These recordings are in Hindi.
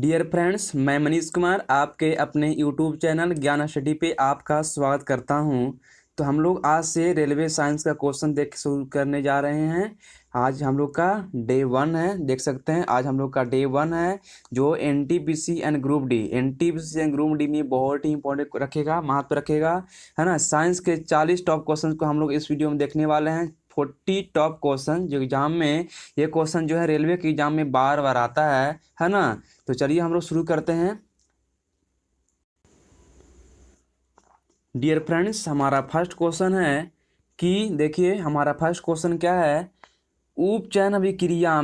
डियर फ्रेंड्स, मैं मनीष कुमार आपके अपने यूट्यूब चैनल ज्ञान स्टडी पे आपका स्वागत करता हूं। तो हम लोग आज से रेलवे साइंस का क्वेश्चन देख शुरू करने जा रहे हैं। आज हम लोग का डे 1 है, देख सकते हैं आज हम लोग का डे 1 है जो एनटीपीसी एंड ग्रुप डी में बहुत ही इंपॉर्टेंट रखेगा, महत्व रखेगा, है ना। साइंस के 40 टॉप क्वेश्चन को हम लोग इस वीडियो में देखने वाले हैं। 40 टॉप क्वेश्चन जो एग्जाम में, ये क्वेश्चन जो है रेलवे के एग्जाम में बार बार आता है ना। तो चलिए हम लोग शुरू करते हैं। डियर फ्रेंड्स, हमारा फर्स्ट क्वेश्चन है कि देखिए हमारा फर्स्ट क्वेश्चन क्या है। उपचयन अभिक्रिया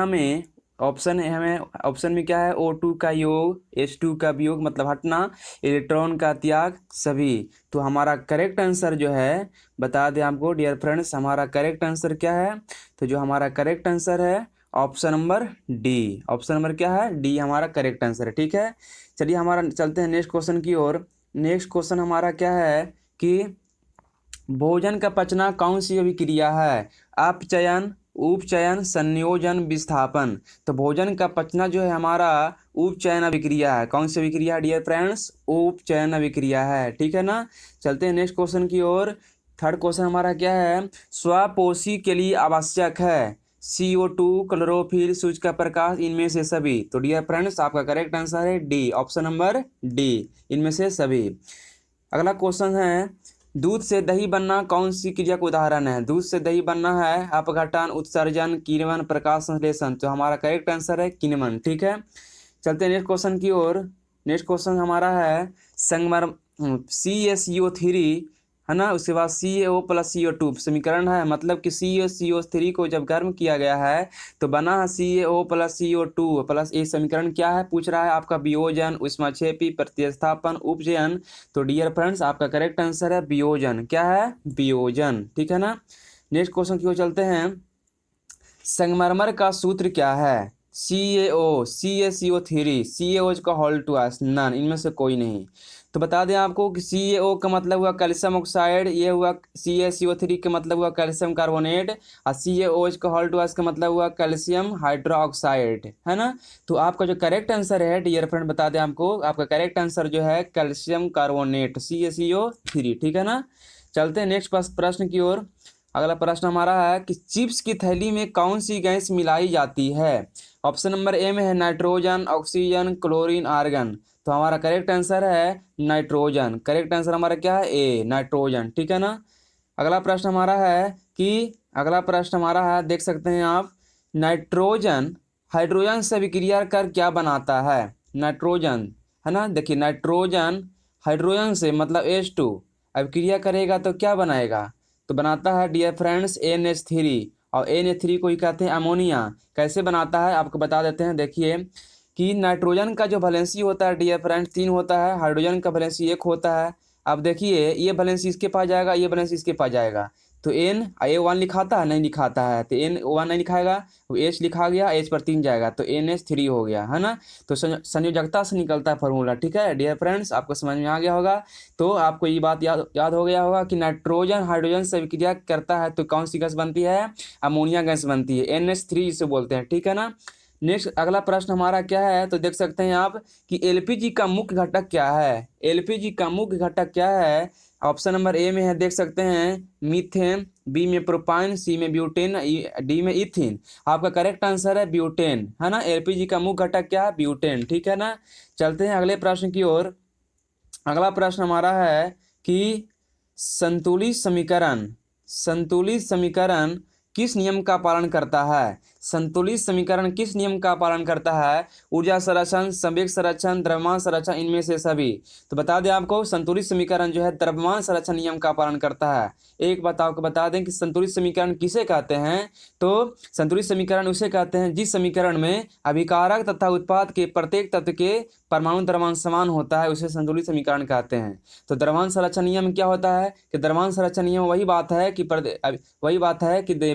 में ऑप्शन है, हमें ऑप्शन में क्या है, O2 का योग, H2 का वियोग मतलब हटना, इलेक्ट्रॉन का त्याग, सभी। तो हमारा करेक्ट आंसर जो है, बता दें आपको डियर फ्रेंड्स, हमारा करेक्ट आंसर क्या है। तो जो हमारा करेक्ट आंसर है option number D. Option number क्या है, डी हमारा करेक्ट आंसर है। ठीक है, चलिए हमारा चलते हैं नेक्स्ट क्वेश्चन की ओर। नेक्स्ट क्वेश्चन हमारा क्या है कि भोजन का पचना कौन सी अभिक्रिया है। अपचयन, उपचयन, संयोजन, विस्थापन। तो भोजन का पचना जो है हमारा उपचयन अभिक्रिया है। कौन सी अभिक्रिया है डियर फ्रेंड्स, उपचयन अभिक्रिया है। ठीक है ना। चलते हैं नेक्स्ट क्वेश्चन की ओर। थर्ड क्वेश्चन हमारा क्या है, स्वपोषी के लिए आवश्यक है CO2, क्लोरोफिल, सूर्य का प्रकाश, इनमें से सभी। तो डियर फ्रेंड्स आपका करेक्ट आंसर है डी, ऑप्शन नंबर डी, इनमें से सभी। अगला क्वेश्चन है, दूध से दही बनना कौन सी क्रिया का उदाहरण है। दूध से दही बनना है अपघटन, उत्सर्जन, किण्वन, प्रकाश संश्लेषण। तो हमारा करेक्ट आंसर है किण्वन। ठीक है, चलते हैं नेक्स्ट क्वेश्चन की ओर। नेक्स्ट क्वेश्चन हमारा है संगमर CaCO3, है ना। उसके बाद CaO प्लस CO2 समीकरण है, मतलब कि CaCO3 को जब गर्म किया गया है तो बना है CaO प्लस CO2 प्लस, ये समीकरण क्या है पूछ रहा है आपका, वियोजन, ऊष्माक्षेपी, प्रतिस्थापन, उपचयन। तो डियर फ्रेंड्स आपका करेक्ट आंसर है वियोजन। क्या है, वियोजन। ठीक है ना। नेक्स्ट क्वेश्चन की ओर चलते हैं। संगमरमर का सूत्र क्या है। CaCO3, CaO का होल टू आस, नन, इनमें से कोई नहीं। तो बता दें आपको कि CaO का मतलब हुआ कैल्शियम ऑक्साइड, ये हुआ CaCO3 का मतलब हुआ कैल्शियम कार्बोनेट, और CaOH का होल टू आस का मतलब हुआ कैल्शियम हाइड्रोक्साइड, है ना। तो आपका जो करेक्ट आंसर है डियर फ्रेंड, बता दें आपको, आपका करेक्ट आंसर जो है कैल्शियम कार्बोनेट, CaCO3। ठीक है ना। चलते हैं नेक्स्ट प्रश्न की ओर। अगला प्रश्न हमारा है कि चिप्स की थैली में कौन सी गैस मिलाई जाती है। ऑप्शन नंबर ए में है नाइट्रोजन, ऑक्सीजन, क्लोरीन, आर्गन। तो हमारा करेक्ट आंसर है नाइट्रोजन। करेक्ट आंसर हमारा क्या है, ए, नाइट्रोजन। ठीक है ना। अगला प्रश्न हमारा है कि, अगला प्रश्न हमारा है, देख सकते हैं आप, नाइट्रोजन हाइड्रोजन से अभिक्रिया कर क्या बनाता है। नाइट्रोजन, है ना, देखिए नाइट्रोजन हाइड्रोजन से मतलब H2 अभिक्रिया करेगा तो क्या बनाएगा, तो बनाता है डियर फ्रेंड्स NH3, और NH3 को ही कहते हैं अमोनिया। कैसे बनता है आपको बता देते हैं। देखिए कि नाइट्रोजन का जो वैलेंसी होता है डियर फ्रेंड्स 3 होता है, हाइड्रोजन का वैलेंसी 1 होता है। अब देखिए ये वैलेंसी इसके पास जाएगा, ये वैलेंसी इसके पास जाएगा, तो A1 लिखाता है, नहीं लिखाता है, तो N1 नहीं लिखाएगा, वो H लिखा गया, H पर 3 जाएगा तो NH3 हो गया, है ना। तो संयोजकता से निकलता है फॉर्मूला। ठीक है डियर फ्रेंड्स, आपको समझ में आ गया होगा। तो आपको ये बात याद हो गया होगा कि नाइट्रोजन हाइड्रोजन से अभिक्रिया करता है तो कौन सी गैस बनती है, अमोनिया गैस बनती है, NH3 इसे बोलते हैं। ठीक है ना। नेक्स्ट अगला प्रश्न हमारा क्या है, तो देख सकते हैं आप कि LPG का मुख्य घटक क्या है। LPG का मुख्य घटक क्या है। ऑप्शन नंबर ए में है, देख सकते हैं, मीथेन, बी में प्रोपाइन, सी में ब्यूटेन, डी में इथिन। आपका करेक्ट आंसर है ब्यूटेन, है ना। LPG का मुख्य घटक क्या है, ब्यूटेन। ठीक है ना। चलते हैं अगले प्रश्न की ओर। अगला प्रश्न हमारा है कि संतुलित समीकरण किस नियम का पालन करता है। संतुलित समीकरण किस नियम का पालन करता है। ऊर्जा संरक्षण, संवेग संरक्षण, द्रव्यमान संरक्षण, इनमें से सभी। तो बता दें आपको, संतुलित समीकरण जो है द्रव्यमान संरक्षण नियम का पालन करता है। एक बात आपको बता दें कि संतुलित समीकरण किसे कहते हैं। तो संतुलित समीकरण उसे कहते हैं जिस समीकरण में अभिकारक तथा उत्पाद के प्रत्येक तत्व के परमाणु द्रव्यमान समान होता है, उसे संतुलित समीकरण कहते हैं। तो द्रव्यमान संरक्षण नियम क्या होता है कि द्रव्यमान संरक्षण नियम वही बात है कि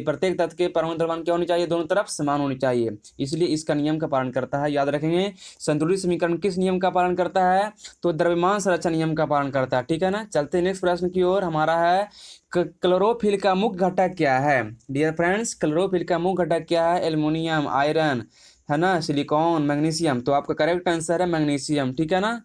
प्रत्येक तत्व के परमाणु द्रव्यमान क्या होनी चाहिए, दोनों तरफ समान होनी चाहिए, इसलिए इसका नियम का पालन करता है। याद रखेंगे, संतुलित समीकरण किस नियम का पालन करता है, तो द्रव्यमान संरक्षण नियम का पालन करता है। ठीक है ना। चलते हैं नेक्स्ट प्रश्न की ओर। हमारा है क्लोरोफिल का मुख्य घटक क्या है। डियर फ्रेंड्स, क्लोरोफिल का मुख्य घटक क्या है, एल्युमिनियम, आयरन, है ना, सिलिकॉन, मैग्नीशियम। तो आपका करेक्ट आंसर है मैग्नीशियम, ठीक है ना।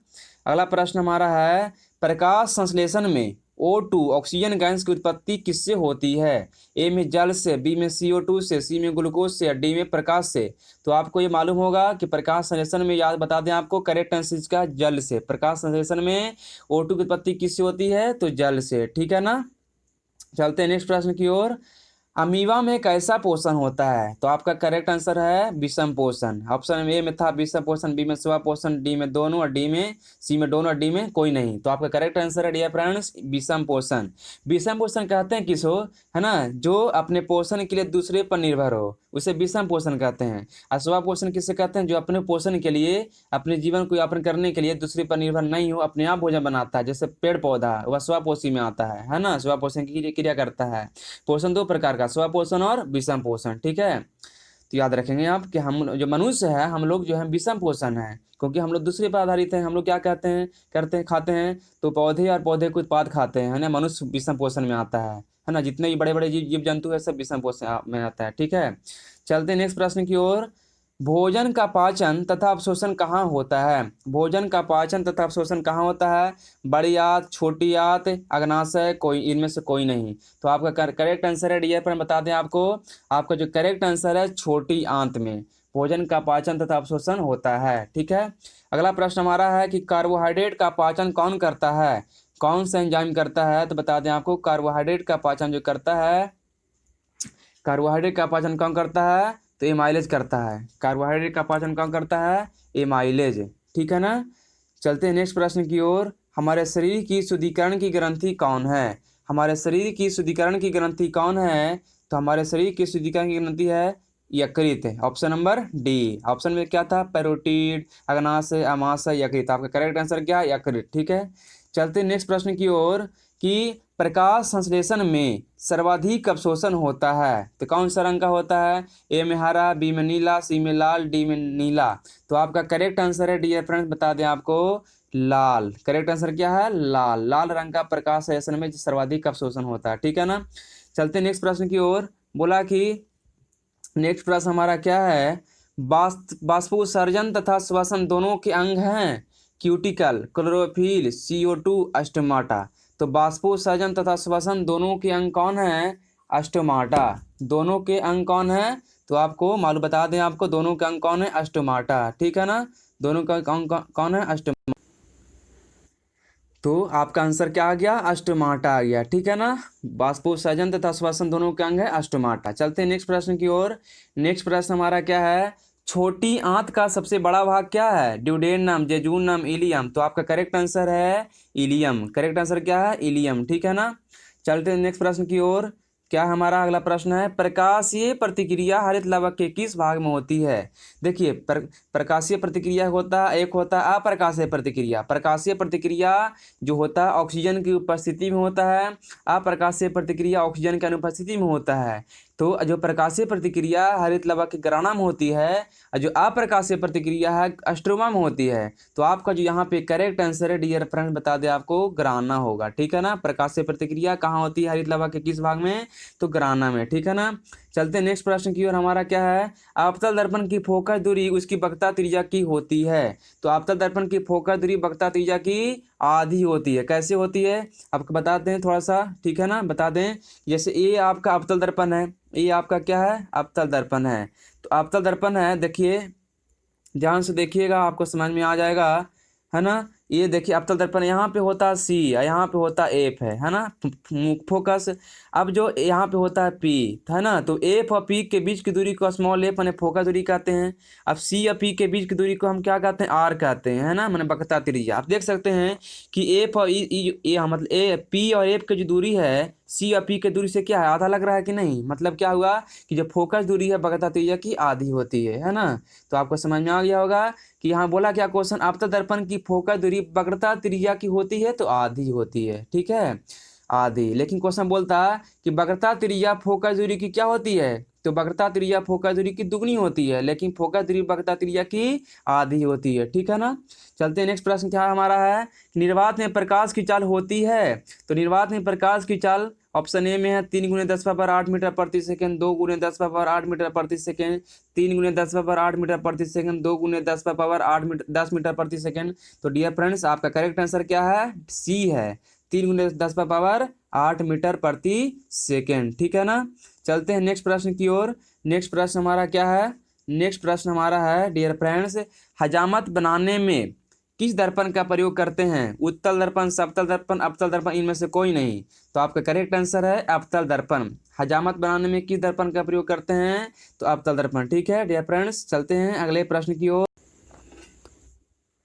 अगला प्रश्न हमारा है, प्रकाश संश्लेषण में O2 ऑक्सीजन गैस की उत्पत्ति किससे होती है? ए में जल से, बी में CO2 से, सी में ग्लूकोज से, डी में प्रकाश से। तो आपको ये मालूम होगा कि प्रकाश संश्लेषण में, याद बता दें आपको, करेक्ट आंसर इसका जल से। प्रकाश संश्लेषण में O2 की उत्पत्ति किससे होती है? तो जल से, ठीक है ना। चलते हैं नेक्स्ट प्रश्न की ओर। अमीबा में कैसा पोषण होता है? तो आपका करेक्ट आंसर है विषम पोषण। ऑप्शन ए में था विषम पोषण, बी में स्व पोषण, डी में दोनों, और डी में, सी में दोनों, और डी में कोई नहीं। तो आपका करेक्ट आंसर है डियर फ्रेंड्स विषम पोषण। विषम पोषण कहते हैं किस हो, है ना, जो अपने पोषण के लिए दूसरे पर निर्भर हो, उसे विषम पोषण कहते हैं। और स्व पोषण किसे कहते हैं? जो अपने पोषण के लिए, अपने जीवन को यापन करने के लिए दूसरे पर निर्भर नहीं हो, अपने आप भोजन बनाता है, जैसे पेड़ पौधा, वह स्वपोषी में आता है ना, स्वपोषण की क्रिया करता है। पोषण दो प्रकार का, स्वपोषण और विषम पोषण, ठीक है। तो याद रखेंगे आप कि हम जो मनुष्य है, हम लोग जो है विषम पोषण है, क्योंकि हम लोग दूसरे पर आधारित हैं। हम लोग क्या कहते हैं, करते हैं, खाते हैं तो पौधे, और पौधे के उत्पाद खाते हैं, है ना। मनुष्य विषम पोषण में आता है ना। जितने भी बड़े बड़े जीव जंतु है सब विषम पोषण में आता है, ठीक है। चलते हैं नेक्स्ट प्रश्न की ओर। भोजन का पाचन तथा अवशोषण कहाँ होता है? भोजन का पाचन तथा अवशोषण कहाँ होता है? बड़ी आंत, छोटी आंत, अग्नाशय, कोई इनमें से कोई नहीं। तो आपका करेक्ट आंसर है डियर फ्रेंड, बता दें आपको, आपका जो करेक्ट आंसर है छोटी आंत में भोजन का पाचन तथा अवशोषण होता है, ठीक है। अगला प्रश्न हमारा है कि कार्बोहाइड्रेट का पाचन कौन करता है? कौन सा एंजाइम करता है? तो बता दें आपको, कार्बोहाइड्रेट का पाचन जो करता है, कार्बोहाइड्रेट का पाचन कौन करता है? तो एमाइलेज करता है। कार्बोहाइड्रेट का पाचन कौन करता है? एमाइलेज, ठीक है ना। चलते हैं नेक्स्ट प्रश्न की ओर। हमारे शरीर की शुद्धिकरण की ग्रंथि कौन है? हमारे शरीर की शुद्धिकरण की ग्रंथि कौन है? तो हमारे शरीर की शुद्धिकरण की ग्रंथि है यकृत। Option number D. ऑप्शन में क्या था? पैरोटिड, अग्नाशय, अमाशय, यकृत। आपका करेक्ट आंसर क्या है? यकृत, ठीक है। चलते हैं नेक्स्ट प्रश्न की ओर कि प्रकाश संश्लेषण में सर्वाधिक अवशोषण होता है तो कौन सा रंग का होता है? ए में हरा, बी में नीला, सी में लाल, डी में नीला। तो आपका करेक्ट आंसर है डियर फ्रेंड्स, बता दें आपको, लाल। करेक्ट आंसर क्या है? लाल। लाल रंग का प्रकाश संश्लेषण में सर्वाधिक अवशोषण होता है, ठीक है ना। चलते नेक्स्ट प्रश्न की ओर। बोला कि नेक्स्ट प्रश्न हमारा क्या है? बाष्पोत्सर्जन तथा श्वसन दोनों के अंग हैं क्यूटिकल, क्लोरोफिल, CO2, अस्टोमाटा। तो बाष्पोत्सर्जन तथा श्वसन दोनों के अंग कौन है? अस्टोमाटा। दोनों के अंग कौन है? तो आपको मालूम, बता दें आपको, दोनों के अंग कौन है? अस्टोमाटा, ठीक है ना। दोनों का अंग कौन है? अस्टोमाटा। तो आपका आंसर क्या आ गया? अस्टोमाटा आ गया, ठीक है ना। बाष्पोत्सर्जन तथा श्वसन दोनों के अंग है अस्टोमाटा। चलते हैं नेक्स्ट प्रश्न की ओर। नेक्स्ट प्रश्न हमारा क्या है? छोटी आंत का सबसे बड़ा भाग क्या है? Duodenum, jejunum, ileum. तो आपका करेक्ट आंसर है इलियम। करेक्ट आंसर क्या है? इलियम, ठीक है ना। चलते हैं नेक्स्ट प्रश्न की ओर। क्या हमारा अगला प्रश्न है? प्रकाशीय प्रतिक्रिया हरित लावक के किस भाग में होती है? देखिए, प्रकाशीय प्रतिक्रिया होता है, एक होता है अप्रकाशीय प्रतिक्रिया। प्रकाशीय प्रतिक्रिया जो होता है ऑक्सीजन की उपस्थिति में होता है, अप्रकाशीय प्रतिक्रिया ऑक्सीजन की अनुपस्थिति में होता है। तो जो प्रकाशीय प्रतिक्रिया हरित लावा के ग्राना में होती है और जो अप्रकाशीय प्रतिक्रिया है स्ट्रोमा में होती है। तो आपका जो यहाँ पे करेक्ट आंसर है डियर फ्रेंड, बता दें आपको, ग्राना होगा, ठीक है ना। प्रकाशीय प्रतिक्रिया कहाँ होती है हरित लावा के किस भाग में? तो ग्राना में, ठीक है ना। चलते हैं नेक्स्ट प्रश्न की ओर। हमारा क्या है? अवतल दर्पण की फोकस दूरी उसकी वक्रता त्रिज्या की होती है। तो अवतल दर्पण की फोकस दूरी वक्रता त्रिज्या की आधी होती है। कैसे होती है आपको बताते हैं थोड़ा सा, ठीक है ना, बता दें। जैसे ये आपका अवतल दर्पण है, ये आपका क्या है? अवतल दर्पण है। तो अवतल दर्पण है, देखिए ध्यान से देखिएगा, आपको समझ में आ जाएगा, है ना। ये देखिए अवतल दर्पण यहाँ पे होता है सी और यहाँ पे होता है एफ, है ना, फोकस। अब जो यहाँ पे होता है पी, है ना, तो एफ और पी के बीच की दूरी को स्मॉल एफ मैंने फोकस दूरी कहते हैं। अब सी और पी के बीच की दूरी को हम क्या कहते हैं? आर कहते हैं, है ना, मैंने वक्रता त्रिज्या। आप देख सकते हैं कि एफ और ए मतलब ए पी और एफ की जो दूरी है सी और पी के दूरी से क्या है? आधा लग रहा है कि नहीं? मतलब क्या हुआ कि जो फोकस दूरी है वक्रता त्रिज्या की आधी होती है ना। तो आपको समझ में आ गया होगा कि यहाँ बोला क्या क्वेश्चन, अवतल दर्पण की फोकस दूरी वक्रता त्रिज्या की होती है तो आधी होती है, ठीक है, आधी। लेकिन क्वेश्चन बोलता है कि वक्रता त्रिज्या फोकस दूरी की क्या होती है? तो वक्रता त्रिज्या फोकस दूरी की दुगनी होती है, लेकिन फोकस दूरी वक्रता त्रिज्या की आधी होती है, ठीक है ना। चलते हैं नेक्स्ट प्रश्न क्या हमारा है? निर्वात में प्रकाश की चाल होती है। तो निर्वात में प्रकाश की चाल ऑप्शन ए में है 3 × 10⁻⁸ मीटर प्रति सेकेंड, 2 × 10⁻⁸ मीटर प्रति सेकेंड, 3 × 10⁻⁸ मीटर प्रति सेकेंड, 2 × 10⁻⁸ मीटर प्रति सेकेंड। तो डियर फ्रेंड्स आपका करेक्ट आंसर क्या है, सी है, 3 × 10⁻⁸ मीटर प्रति सेकेंड। ठीक है ना। चलते हैं नेक्स्ट प्रश्न की ओर। नेक्स्ट प्रश्न हमारा क्या है, नेक्स्ट प्रश्न हमारा है डियर फ्रेंड्स, हजामत बनाने में किस दर्पण का प्रयोग करते हैं, उत्तल दर्पण, समतल दर्पण, अवतल दर्पण, इनमें से कोई नहीं। तो आपका करेक्ट आंसर है अवतल दर्पण। हजामत बनाने में किस दर्पण का प्रयोग करते हैं, तो अवतल दर्पण। ठीक है डियर फ्रेंड्स, चलते हैं अगले प्रश्न की ओर।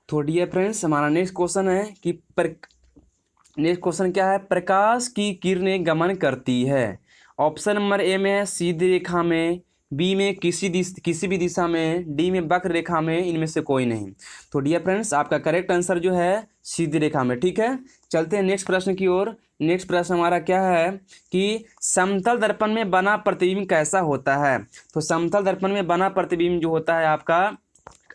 तो डियर फ्रेंड्स हमारा नेक्स्ट क्वेश्चन है कि नेक्स्ट क्वेश्चन क्या है, प्रकाश की किरणें गमन करती है। ऑप्शन नंबर ए में है सीधी रेखा में, बी में किसी भी दिशा में, डी में वक्र रेखा में, इनमें से कोई नहीं। तो डियर फ्रेंड्स आपका करेक्ट आंसर जो है सीधी रेखा में। ठीक है, चलते हैं नेक्स्ट प्रश्न की ओर। नेक्स्ट प्रश्न हमारा क्या है कि समतल दर्पण में बना प्रतिबिंब कैसा होता है। तो समतल दर्पण में बना प्रतिबिंब जो होता है आपका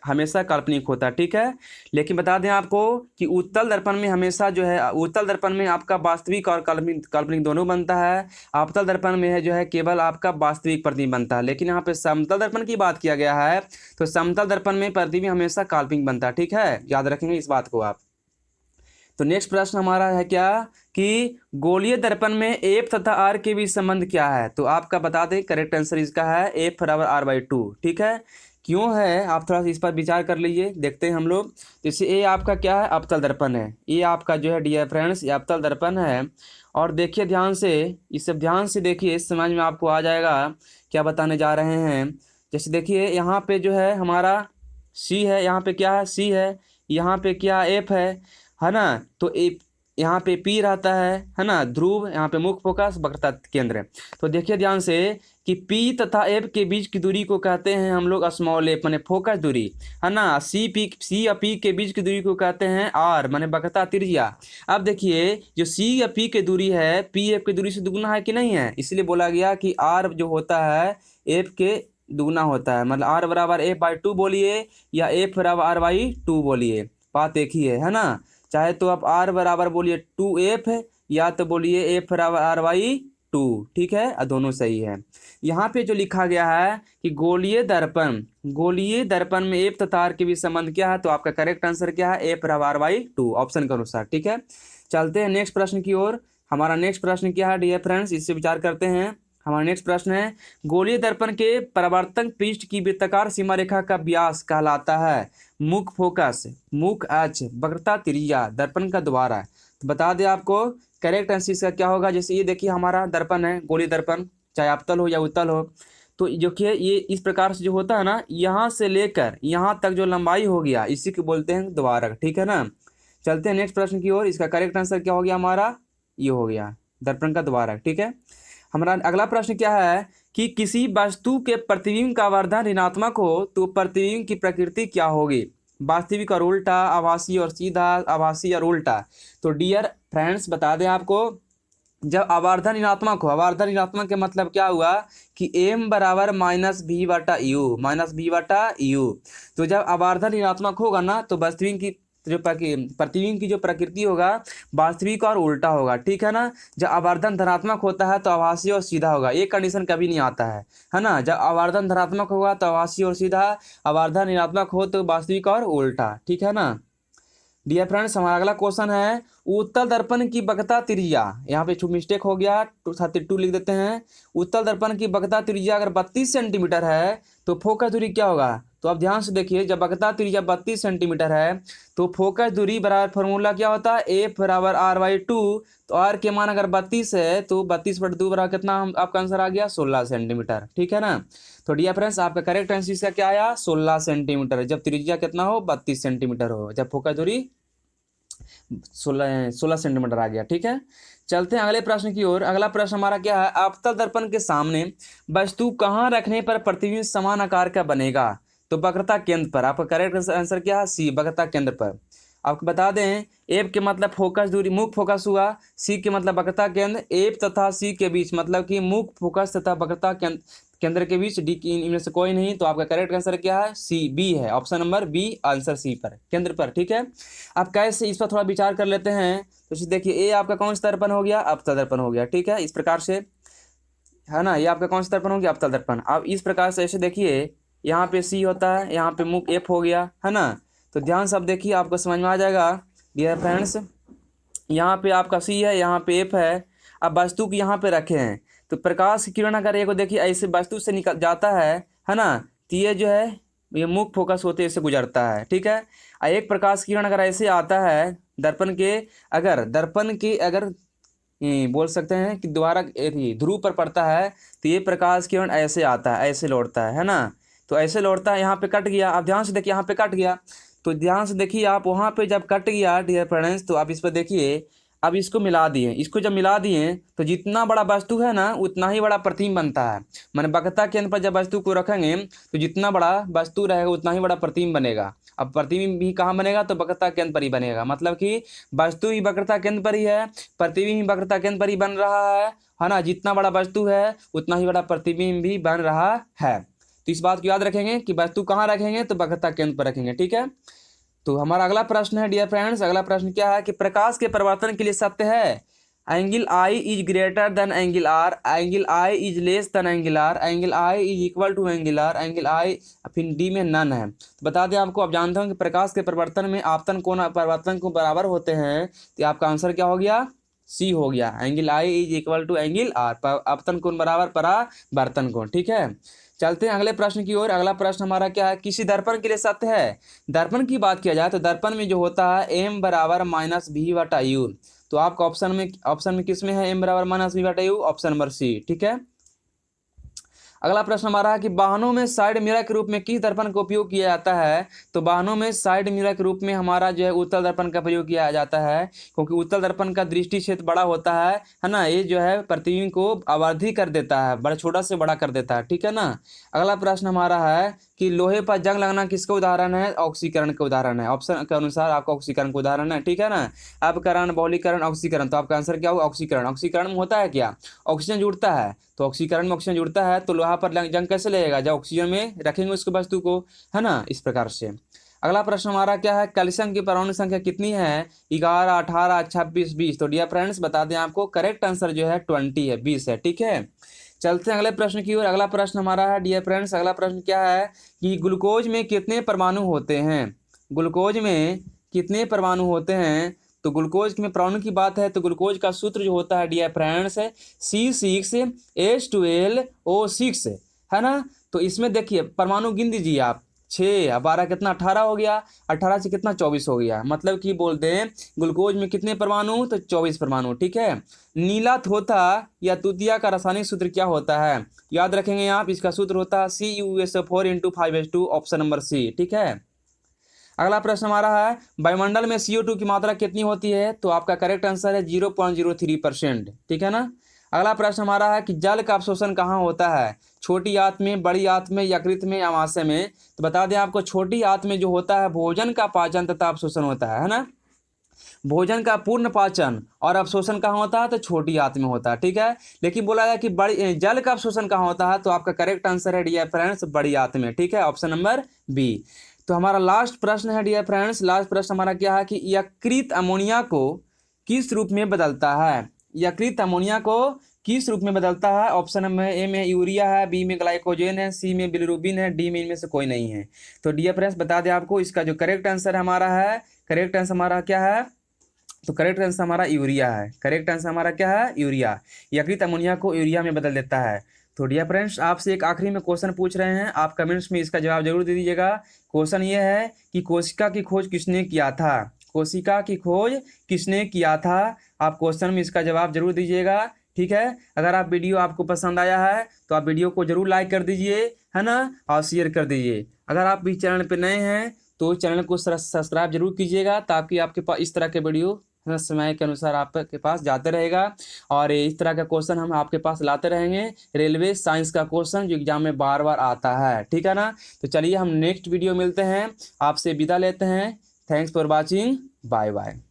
हमेशा काल्पनिक होता है। ठीक है, लेकिन बता दें आपको कि उत्तल दर्पण में हमेशा जो है, उत्तल दर्पण में आपका वास्तविक और काल्पनिक दोनों बनता है। अवतल दर्पण में है जो है केवल आपका वास्तविक प्रतिबिंब बनता है। लेकिन यहाँ पे समतल दर्पण की बात किया गया है, तो समतल दर्पण में प्रतिबिंब हमेशा काल्पनिक बनता है। ठीक है, याद रखेंगे इस बात को आप। तो नेक्स्ट प्रश्न हमारा है क्या कि गोलीय दर्पण में एफ तथा आर के बीच संबंध क्या है। तो आपका बता दें करेक्ट आंसर इसका है एफ = r/2। ठीक है, क्यों है आप थोड़ा सा इस पर विचार कर लीजिए, देखते हैं हम लोग। जैसे ये आपका क्या है, अवतल दर्पण है, ये आपका जो है डियर फ्रेंड्स ये अवतल दर्पण है। और देखिए ध्यान से, इस सब ध्यान से देखिए, इस समझ में आपको आ जाएगा क्या बताने जा रहे हैं। जैसे देखिए यहाँ पे जो है हमारा सी है, यहाँ पे क्या है सी है, यहाँ पे क्या एफ है ना। तो ए यहाँ पे पी रहता है ना, ध्रुव, यहाँ पे मुख्य फोकस, वक्रता केंद्र। तो देखिए ध्यान से कि पी तथा एफ के बीच की दूरी को कहते हैं हम लोग स्मॉल एफ माने फोकस दूरी, है ना। सी या पी के बीच की दूरी को कहते हैं आर माने वक्रता त्रिज्या। अब देखिए जो सी या पी की दूरी है पी एफ की दूरी से दुगुना है कि नहीं है, इसलिए बोला गया कि आर जो होता है एफ के दुगुना होता है। मतलब आर = f/2 बोलिए या f = r/2 बोलिए, बात एक ही है ना। चाहे तो आप r बराबर बोलिए 2f या तो बोलिए f = r/2। ठीक है, दोनों सही है। यहाँ पे जो लिखा गया है कि गोलीय दर्पण में एफ तथा आर के बीच संबंध क्या है, तो आपका करेक्ट आंसर क्या है f = r/2 ऑप्शन के अनुसार। ठीक है, चलते हैं नेक्स्ट प्रश्न की ओर। हमारा नेक्स्ट प्रश्न क्या है डियर फ्रेंड्स, इससे विचार करते हैं। हमारा नेक्स्ट प्रश्न है गोलीय दर्पण के परावर्तक पृष्ठ की वृत्ताकार सीमा रेखा का व्यास कहलाता है मुख्य फोकस, मुख्य अक्ष, वक्रता त्रिज्या, दर्पण का द्वारा। तो बता दें आपको करेक्ट आंसर इसका क्या होगा। जैसे ये देखिए हमारा दर्पण है, गोलीय दर्पण, चाहे अवतल हो या उत्तल हो। तो जो कि ये इस प्रकार से जो होता है ना, यहाँ से लेकर यहाँ तक जो लंबाई हो गया इसी को बोलते हैं द्वारक। ठीक है ना, चलते हैं नेक्स्ट प्रश्न की ओर। इसका करेक्ट आंसर क्या हो गया हमारा, ये हो गया दर्पण का द्वारक। ठीक है, हमारा अगला प्रश्न क्या है कि किसी वस्तु के प्रतिबिंब का आवर्धन ऋणात्मक हो तो प्रतिबिंब की प्रकृति क्या होगी, वास्तविक और उल्टा, आभासी और सीधा, आभासी और उल्टा। तो डियर फ्रेंड्स बता दें आपको, जब आवर्धन ऋणात्मक हो, आवर्धन ऋणात्मक का मतलब क्या हुआ कि m = -v/u। तो जब आवर्धन ऋणात्मक होगा ना तो वास्तविक की जो प्रतिबिंब की जो प्रकृति होगा वास्तविक और उल्टा होगा। ठीक है ना, जब आवर्धन धनात्मक होता है तो आभासी और सीधा होगा, ये कंडीशन कभी नहीं आता है ना। जब आवर्धन धनात्मक होगा तो आभासी और सीधा, आवर्धन ऋणात्मक हो तो वास्तविक और उल्टा। ठीक है ना डियर फ्रेंड्स, हमारा अगला क्वेश्चन है उत्तल दर्पण की वक्रता त्रिज्या। यहाँ पे मिस्टेक हो गया, 32 लिख देते हैं। उत्तल दर्पण की वक्रता त्रिज्या अगर 32 सेंटीमीटर है तो फोकस दूरी क्या होगा। तो आप ध्यान से देखिए, जब वक्रता त्रिज्या 32 सेंटीमीटर है तो फोकस दूरी बराबर फॉर्मूला क्या होता है f = r/2। तो r के मान अगर 32 है तो 32/2 बराबर कितना, आपका आंसर आ गया 16 सेंटीमीटर। ठीक है ना, तो डियर फ्रेंड्स आपका करेक्ट आंसर इसका क्या आया 16 सेंटीमीटर, जब त्रिज्या कितना हो 32 सेंटीमीटर हो, जब फोकस दूरी 16 सेंटीमीटर आ गया। ठीक है, चलते हैं अगले प्रश्न की ओर। अगला प्रश्न हमारा क्या है, अवतल दर्पण के सामने वस्तु कहाँ रखने पर प्रतिबिंब समान आकार का बनेगा। तो वक्रता केंद्र पर। आपका करेक्ट आंसर क्या है सी, वक्रता केंद्र पर। आपको बता दें, एप के मतलब फोकस दूरी, मुख्य फोकस हुआ, सी के मतलब वक्रता केंद्र, एप तथा सी के बीच मतलब कि मुख्य फोकस तथा वक्रता केंद्र के बीच, डी की इनमें से कोई नहीं। तो आपका करेक्ट आंसर क्या है? सी, बी है, option number B answer C पर, केंद्र पर। ठीक है, अब कैसे इस पर थोड़ा विचार कर लेते हैं। तो देखिए, ए आपका कौन सा दर्पण हो गया? अवतल दर्पण हो गया। ठीक है, इस प्रकार से, है ना, ये आपका कौन सा दर्पण हो गया? अवतल दर्पण। अब इस प्रकार से ऐसे देखिए, यहाँ पे सी होता है, यहाँ पे मुख एफ हो गया, है ना। तो ध्यान से अब देखिए, आपको समझ में आ जाएगा डियर फ्रेंड्स। यहाँ पे आपका सी है, यहाँ पे एफ है। अब वस्तु को यहाँ पे रखे हैं, तो प्रकाश की किरण अगर एक देखिए ऐसे वस्तु से निकल जाता है ना, तो ये जो है ये मुख्य फोकस होते इससे गुजरता है। ठीक है, और एक प्रकाश की किरण अगर ऐसे आता है दर्पण के अगर बोल सकते हैं कि द्वारा ध्रुव पर पड़ता है, तो ये प्रकाश किरण ऐसे आता है, ऐसे लौटता है ना। तो ऐसे लौटता है, यहाँ पे कट गया। अब ध्यान से देखिए, यहाँ पे कट गया, तो ध्यान से देखिए आप, वहाँ पे जब कट गया डियर फ्रेंड्स, तो आप इस पर देखिए, अब इसको मिला दिए। इसको जब मिला दिए तो जितना बड़ा वस्तु है ना, उतना ही बड़ा प्रतिबिंब बनता है। माने वक्रता केंद्र पर जब वस्तु को रखेंगे, तो जितना बड़ा वस्तु रहेगा उतना ही बड़ा प्रतिबिंब बनेगा। अब प्रतिबिंब भी कहाँ बनेगा? तो वक्रता केंद्र पर ही बनेगा। मतलब कि वस्तु ही वक्रता केंद्र पर ही है, प्रतिबिंब ही वक्रता केंद्र पर ही बन रहा है ना। जितना बड़ा वस्तु है उतना ही बड़ा प्रतिबिंब भी बन रहा है। तो इस बात को याद रखेंगे कि वस्तु कहाँ रखेंगे? तो वक्रता केंद्र पर रखेंगे। ठीक है, तो हमारा अगला प्रश्न है डियर फ्रेंड्स, अगला प्रश्न क्या है कि प्रकाश के परिवर्तन के लिए सत्य है angle I is greater than angle R, angle I is less than angle R, angle I is equal to angle R, angle I, फिर डी में नन है। तो बता दें आपको, आप जानते हो कि प्रकाश के परिवर्तन में आपतन कोण परिवर्तन को बराबर होते हैं। तो आपका आंसर क्या हो गया? सी हो गया, angle I is equal to angle R, आपतन कोण बराबर परावर्तन कोण। ठीक है, चलते हैं अगले प्रश्न की ओर। अगला प्रश्न हमारा क्या है? किसी दर्पण के लिए सत्य है। दर्पण की बात किया जाए तो दर्पण में जो होता है एम बराबर माइनस भी बटा यू। तो आपका ऑप्शन में किस में है एम बराबर माइनस भी बटा यू? Option number C. ठीक है, अगला प्रश्न हमारा है कि वाहनों में साइड मिरर के रूप में किस दर्पण का उपयोग किया जाता है। तो वाहनों में साइड मिरर के रूप में हमारा जो है उत्तल दर्पण का प्रयोग किया जाता है, क्योंकि उत्तल दर्पण का दृष्टि क्षेत्र बड़ा होता है ना। ये जो है प्रतिबिंब को आवर्धी कर देता है, बड़ा छोटा से बड़ा कर देता है। ठीक है ना। अगला प्रश्न हमारा है कि लोहे पर जंग लगना किसका उदाहरण है? ऑक्सीकरण का उदाहरण है। ऑप्शन के अनुसार आपका ऑक्सीकरण का उदाहरण है। ठीक है ना, अपकरण, बहुलीकरण, ऑक्सीकरण। तो आपका आंसर क्या होगा? ऑक्सीकरण। ऑक्सीकरण में होता है क्या? ऑक्सीजन जुड़ता है, तो ऑक्सीकरण में ऑक्सीजन जुड़ता है, तो लोहा पर जंग कैसे लगेगा? जब ऑक्सीजन में रखेंगे उसको वस्तु को, है ना, इस प्रकार से। अगला प्रश्न हमारा क्या है? कैल्शियम की परमाणु संख्या कितनी है? 11, 18, 26, 20। तो डियर फ्रेंड्स बता दें आपको, करेक्ट आंसर जो है 20 है, 20 है। ठीक है, चलते हैं अगले प्रश्न की ओर। अगला प्रश्न हमारा है डियर फ्रेंड्स, अगला प्रश्न क्या है कि ग्लूकोज में कितने परमाणु होते हैं? ग्लूकोज में कितने परमाणु होते हैं? तो ग्लूकोज में परमाणु की बात है तो ग्लूकोज का सूत्र जो होता है डियर फ्रेंड्स C6H12O6, है ना। तो इसमें देखिए परमाणु गिन दीजिए आप, 6 12 कितना 18 हो गया, 18 से कितना 24 हो गया। मतलब कि बोलते हैं ग्लूकोज में कितने परमाणु? तो 24 परमाणु। ठीक है, नीला थोथा या तुतिया का रासायनिक सूत्र क्या होता है? याद रखेंगे आप, इसका सूत्र होता है CuSO4 × 5H2, option number C. ठीक है, अगला प्रश्न हमारा है वायुमंडल में CO2 की मात्रा कितनी होती है? तो आपका करेक्ट आंसर है 0.03%। ठीक है ना। अगला प्रश्न हमारा है कि जल का अवशोषण कहाँ होता है? छोटी आंत में, बड़ी आंत में, यकृत में, अमाशय में। तो बता दें आपको, छोटी आंत में जो होता है भोजन का पाचन तथा अवशोषण होता है ना। भोजन का पूर्ण पाचन और अवशोषण कहाँ होता है? तो छोटी आंत में होता है। ठीक है, लेकिन बोला गया कि बड़ी जल का अवशोषण कहाँ होता है? तो आपका करेक्ट आंसर है डियर फ्रेंड्स बड़ी आंत में। ठीक है, ऑप्शन नंबर बी। तो हमारा लास्ट प्रश्न है डियर फ्रेंड्स, लास्ट प्रश्न हमारा क्या है कि यकृत अमोनिया को किस रूप में बदलता है? यकृत अमोनिया को किस रूप में बदलता है? ऑप्शन नंबर ए में यूरिया है, बी में ग्लाइकोजन है, सी में बिलिरुबिन है, डी में इनमें से कोई नहीं है। तो डियर फ्रेंड्स बता दें आपको, इसका जो करेक्ट आंसर हमारा है, करेक्ट आंसर हमारा क्या है? तो करेक्ट आंसर हमारा यूरिया है। करेक्ट आंसर हमारा क्या है? यूरिया। यकृत अमोनिया को यूरिया में बदल देता है। तो डियर फ्रेंड्स आपसे एक आखिरी में क्वेश्चन पूछ रहे हैं, आप कमेंट्स में इसका जवाब जरूर दे दीजिएगा। क्वेश्चन ये है कि कोशिका की खोज किसने किया था? कोशिका की खोज किसने किया था? आप क्वेश्चन में इसका जवाब जरूर दीजिएगा। ठीक है, अगर आप वीडियो आपको पसंद आया है तो आप वीडियो को जरूर लाइक कर दीजिए, है ना, और शेयर कर दीजिए। अगर आप भी चैनल पर नए हैं तो चैनल को सब्सक्राइब जरूर कीजिएगा, ताकि आपके पास इस तरह के वीडियो समय के अनुसार आपके पास जाते रहेगा, और इस तरह का क्वेश्चन हम आपके पास लाते रहेंगे। रेलवे साइंस का क्वेश्चन जो एग्जाम में बार बार आता है। ठीक है ना। तो चलिए हम नेक्स्ट वीडियो मिलते हैं, आपसे विदा लेते हैं। Thanks for watching. Bye bye.